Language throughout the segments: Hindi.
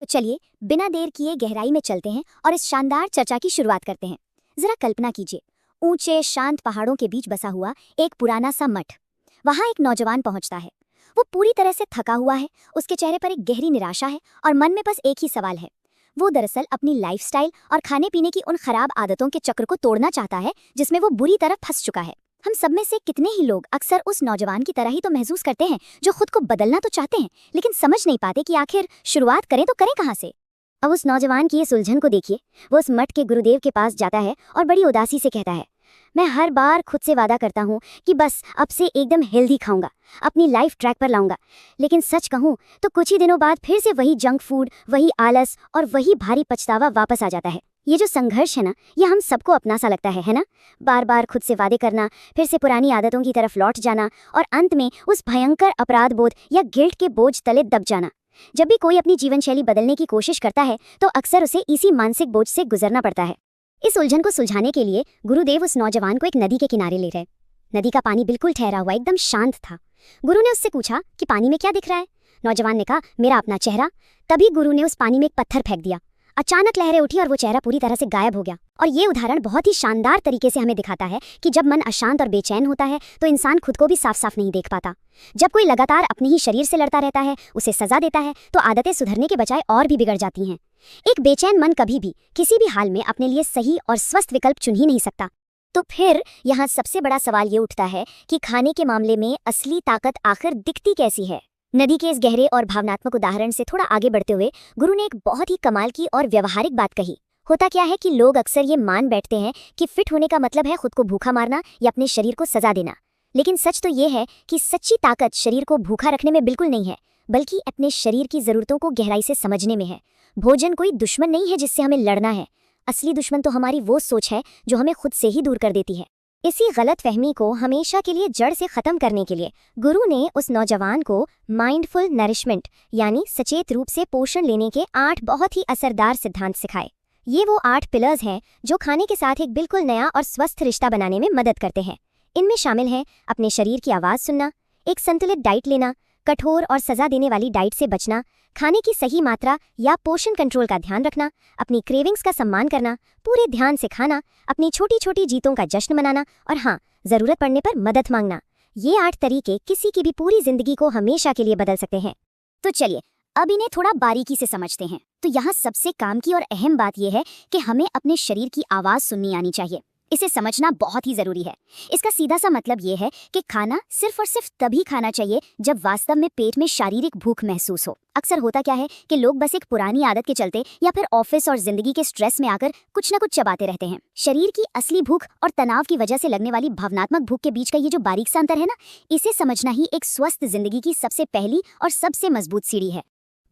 तो चलिए बिना देर किए गहराई में चलते हैं और इस शानदार चर्चा की शुरुआत करते हैं। जरा कल्पना कीजिए, ऊंचे शांत पहाड़ों के बीच बसा हुआ एक पुराना सा मठ। वहां एक नौजवान पहुंचता है। वो पूरी तरह से थका हुआ है, उसके चेहरे पर एक गहरी निराशा है और मन में बस एक ही सवाल है। वो दरअसल अपनी लाइफस्टाइल और खाने पीने की उन खराब आदतों के चक्र को तोड़ना चाहता है जिसमें वो बुरी तरह फंस चुका है। हम सब में से कितने ही लोग अक्सर उस नौजवान की तरह ही तो महसूस करते हैं, जो खुद को बदलना तो चाहते हैं लेकिन समझ नहीं पाते कि आखिर शुरुआत करें तो करें कहाँ से। अब उस नौजवान की इस उलझन को देखिए। वो उस मठ के गुरुदेव के पास जाता है और बड़ी उदासी से कहता है, मैं हर बार खुद से वादा करता हूँ कि बस अब से एकदम हेल्दी खाऊंगा, अपनी लाइफ ट्रैक पर लाऊंगा, लेकिन सच कहूँ तो कुछ ही दिनों बाद फिर से वही जंक फूड, वही आलस और वही भारी पछतावा वापस आ जाता है। ये जो संघर्ष है ना, ये हम सबको अपना सा लगता है ना। बार बार खुद से वादे करना, फिर से पुरानी आदतों की तरफ लौट जाना और अंत में उस भयंकर अपराध बोध या गिल्ट के बोझ तले दब जाना। जब भी कोई अपनी जीवन शैली बदलने की कोशिश करता है तो अक्सर उसे इसी मानसिक बोझ से गुजरना पड़ता है। इस उलझन को सुलझाने के लिए गुरुदेव उस नौजवान को एक नदी के किनारे ले गए। नदी का पानी बिल्कुल ठहरा हुआ, एकदम शांत था। गुरु ने उससे पूछा कि पानी में क्या दिख रहा है। नौजवान ने कहा, मेरा अपना चेहरा। तभी गुरु ने उस पानी में एक पत्थर फेंक दिया। अचानक लहरें उठी और वो चेहरा पूरी तरह से गायब हो गया। और ये उदाहरण बहुत ही शानदार तरीके से हमें दिखाता है कि जब मन अशांत और बेचैन होता है तो इंसान खुद को भी साफ साफ नहीं देख पाता। जब कोई लगातार अपने ही शरीर से लड़ता रहता है, उसे सजा देता है, तो आदतें सुधरने के बजाय और भी बिगड़ जाती हैं। एक बेचैन मन कभी भी किसी भी हाल में अपने लिए सही और स्वस्थ विकल्प चुन ही नहीं सकता। तो फिर यहाँ सबसे बड़ा सवाल ये उठता है कि खाने के मामले में असली ताकत आखिर दिखती कैसी है। नदी के इस गहरे और भावनात्मक उदाहरण से थोड़ा आगे बढ़ते हुए गुरु ने एक बहुत ही कमाल की और व्यवहारिक बात कही। होता क्या है कि लोग अक्सर ये मान बैठते हैं कि फिट होने का मतलब है खुद को भूखा मारना या अपने शरीर को सजा देना, लेकिन सच तो ये है कि सच्ची ताकत शरीर को भूखा रखने में बिल्कुल नहीं है, बल्कि अपने शरीर की जरूरतों को गहराई से समझने में है। भोजन कोई दुश्मन नहीं है जिससे हमें लड़ना है। असली दुश्मन तो हमारी वो सोच है जो हमें खुद से ही दूर कर देती है। इसी गलत फहमी को हमेशा के लिए जड़ से खत्म करने के लिए गुरु ने उस नौजवान को माइंडफुल नरिशमेंट यानी सचेत रूप से पोषण लेने के 8 बहुत ही असरदार सिद्धांत सिखाए। ये वो 8 पिलर्स हैं जो खाने के साथ एक बिल्कुल नया और स्वस्थ रिश्ता बनाने में मदद करते हैं। इनमें शामिल हैं अपने शरीर की आवाज़ सुनना, एक संतुलित डाइट लेना, कठोर और सजा देने वाली डाइट से बचना, खाने की सही मात्रा या पोषण कंट्रोल का ध्यान रखना, अपनी क्रेविंग्स का सम्मान करना, पूरे ध्यान से खाना, अपनी छोटी छोटी जीतों का जश्न मनाना और हाँ, जरूरत पड़ने पर मदद मांगना। ये 8 तरीके किसी की भी पूरी जिंदगी को हमेशा के लिए बदल सकते हैं। तो चलिए अब इन्हें थोड़ा बारीकी से समझते हैं। तो यहाँ सबसे काम की और अहम बात यह है कि हमें अपने शरीर की आवाज़ सुननी आनी चाहिए। इसे समझना बहुत ही जरूरी है। इसका सीधा सा मतलब ये है कि खाना सिर्फ और सिर्फ तभी खाना चाहिए जब वास्तव में पेट में शारीरिक भूख महसूस हो। अक्सर होता क्या है कि लोग बस एक पुरानी आदत के चलते या फिर ऑफिस और जिंदगी के स्ट्रेस में आकर कुछ न कुछ चबाते रहते हैं। शरीर की असली भूख और तनाव की वजह से लगने वाली भावनात्मक भूख के बीच का ये जो बारीक सा अंतर है ना, इसे समझना ही एक स्वस्थ जिंदगी की सबसे पहली और सबसे मजबूत सीढ़ी है।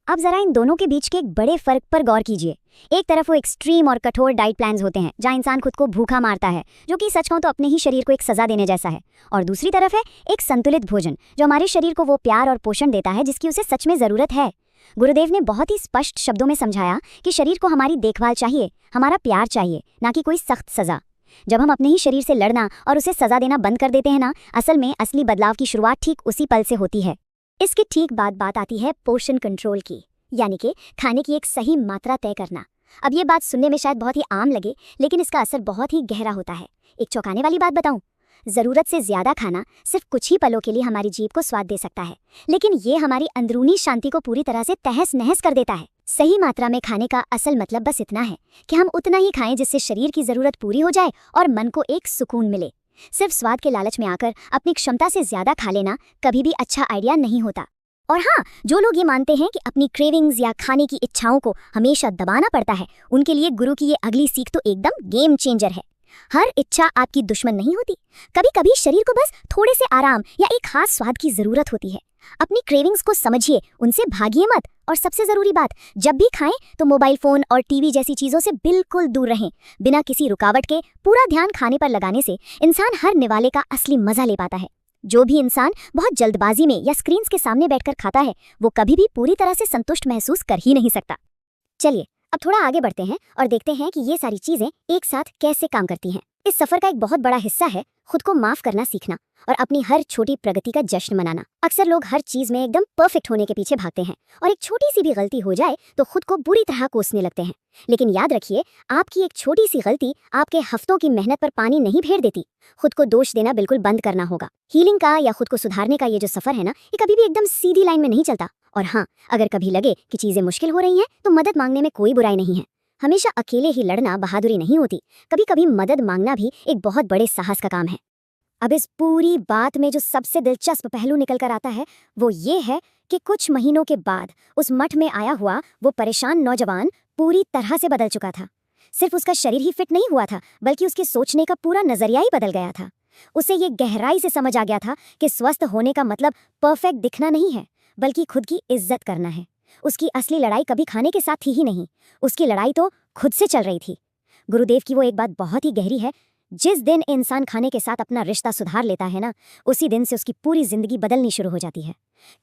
अब जरा इन दोनों के बीच के एक बड़े फर्क पर गौर कीजिए। एक तरफ वो एक्सट्रीम और कठोर डाइट प्लान्स होते हैं जहाँ इंसान खुद को भूखा मारता है, जो कि सच कहूं तो अपने ही शरीर को एक सजा देने जैसा है। और दूसरी तरफ है एक संतुलित भोजन जो हमारे शरीर को वो प्यार और पोषण देता है जिसकी उसे सच में जरूरत है। गुरुदेव ने बहुत ही स्पष्ट शब्दों में समझाया कि शरीर को हमारी देखभाल चाहिए, हमारा प्यार चाहिए, ना कि कोई सख्त सजा। जब हम अपने ही शरीर से लड़ना और उसे सजा देना बंद कर देते हैं ना, असल में असली बदलाव की शुरुआत ठीक उसी पल से होती है। इसके ठीक बाद बात आती है पोषण कंट्रोल की, यानी कि खाने की एक सही मात्रा तय करना। अब ये बात सुनने में शायद बहुत ही आम लगे, लेकिन इसका असर बहुत ही गहरा होता है। एक चौंकाने वाली बात बताऊं, जरूरत से ज्यादा खाना सिर्फ कुछ ही पलों के लिए हमारी जीभ को स्वाद दे सकता है, लेकिन ये हमारी अंदरूनी शांति को पूरी तरह से तहस नहस कर देता है। सही मात्रा में खाने का असल मतलब बस इतना है कि हम उतना ही खाएं जिससे शरीर की जरूरत पूरी हो जाए और मन को एक सुकून मिले। सिर्फ स्वाद के लालच में आकर अपनी क्षमता से ज्यादा खा लेना कभी भी अच्छा आइडिया नहीं होता। और हाँ, जो लोग ये मानते हैं कि अपनी क्रेविंग्स या खाने की इच्छाओं को हमेशा दबाना पड़ता है, उनके लिए गुरु की ये अगली सीख तो एकदम गेम चेंजर है। हर इच्छा आपकी दुश्मन नहीं होती। कभी कभी शरीर को बस थोड़े से आराम या एक खास स्वाद की जरूरत होती है। अपनी क्रेविंग्स को समझिए, उनसे भागिए मत। और सबसे जरूरी बात, जब भी खाएं तो मोबाइल फोन और टीवी जैसी चीजों से बिल्कुल दूर रहें। बिना किसी रुकावट के पूरा ध्यान खाने पर लगाने से इंसान हर निवाले का असली मजा ले पाता है। जो भी इंसान बहुत जल्दबाजी में या स्क्रीन्स के सामने बैठकर खाता है, वो कभी भी पूरी तरह से संतुष्ट महसूस कर ही नहीं सकता। चलिए अब थोड़ा आगे बढ़ते हैं और देखते हैं कि ये सारी चीजें एक साथ कैसे काम करती हैं। इस सफर का एक बहुत बड़ा हिस्सा है खुद को माफ करना सीखना और अपनी हर छोटी प्रगति का जश्न मनाना। अक्सर लोग हर चीज में एकदम परफेक्ट होने के पीछे भागते हैं और एक छोटी सी भी गलती हो जाए तो खुद को बुरी तरह कोसने लगते हैं। लेकिन याद रखिए, आपकी एक छोटी सी गलती आपके हफ्तों की मेहनत पर पानी नहीं फेर देती। खुद को दोष देना बिल्कुल बंद करना होगा। हीलिंग का या खुद को सुधारने का ये जो सफर है ना, ये कभी भी एकदम सीधी लाइन में नहीं चलता। और हाँ, अगर कभी लगे कि चीजें मुश्किल हो रही हैं तो मदद मांगने में कोई बुराई नहीं है। हमेशा अकेले ही लड़ना बहादुरी नहीं होती, कभी कभी मदद मांगना भी एक बहुत बड़े साहस का काम है। अब इस पूरी बात में जो सबसे दिलचस्प पहलू निकल कर आता है वो ये है कि कुछ महीनों के बाद उस मठ में आया हुआ वो परेशान नौजवान पूरी तरह से बदल चुका था। सिर्फ उसका शरीर ही फिट नहीं हुआ था, बल्कि उसके सोचने का पूरा नजरिया ही बदल गया था। उसे ये गहराई से समझ आ गया था कि स्वस्थ होने का मतलब परफेक्ट दिखना नहीं है, बल्कि खुद की इज्जत करना है। उसकी असली लड़ाई कभी खाने के साथ थी ही नहीं, उसकी लड़ाई तो खुद से चल रही थी। गुरुदेव की वो एक बात बहुत ही गहरी है, जिस दिन इंसान खाने के साथ अपना रिश्ता सुधार लेता है ना, उसी दिन से उसकी पूरी जिंदगी बदलनी शुरू हो जाती है।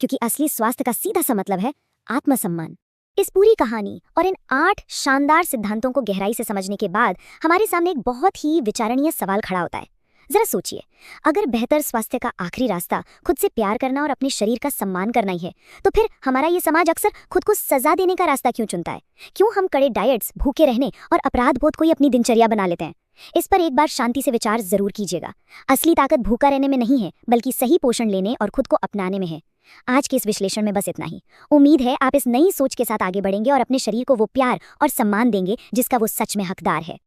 क्योंकि असली स्वास्थ्य का सीधा सा मतलब है आत्मसम्मान। इस पूरी कहानी और इन 8 शानदार सिद्धांतों को गहराई से समझने के बाद हमारे सामने एक बहुत ही विचारणीय सवाल खड़ा होता है। जरा सोचिए, अगर बेहतर स्वास्थ्य का आखिरी रास्ता खुद से प्यार करना और अपने शरीर का सम्मान करना ही है, तो फिर हमारा ये समाज अक्सर खुद को सजा देने का रास्ता क्यों चुनता है? क्यों हम कड़े डाइट्स, भूखे रहने और अपराध बोध को ही अपनी दिनचर्या बना लेते हैं? इस पर एक बार शांति से विचार जरूर कीजिएगा। असली ताकत भूखा रहने में नहीं है, बल्कि सही पोषण लेने और खुद को अपनाने में है। आज के इस विश्लेषण में बस इतना ही। उम्मीद है आप इस नई सोच के साथ आगे बढ़ेंगे और अपने शरीर को वो प्यार और सम्मान देंगे जिसका वो सच में हकदार है।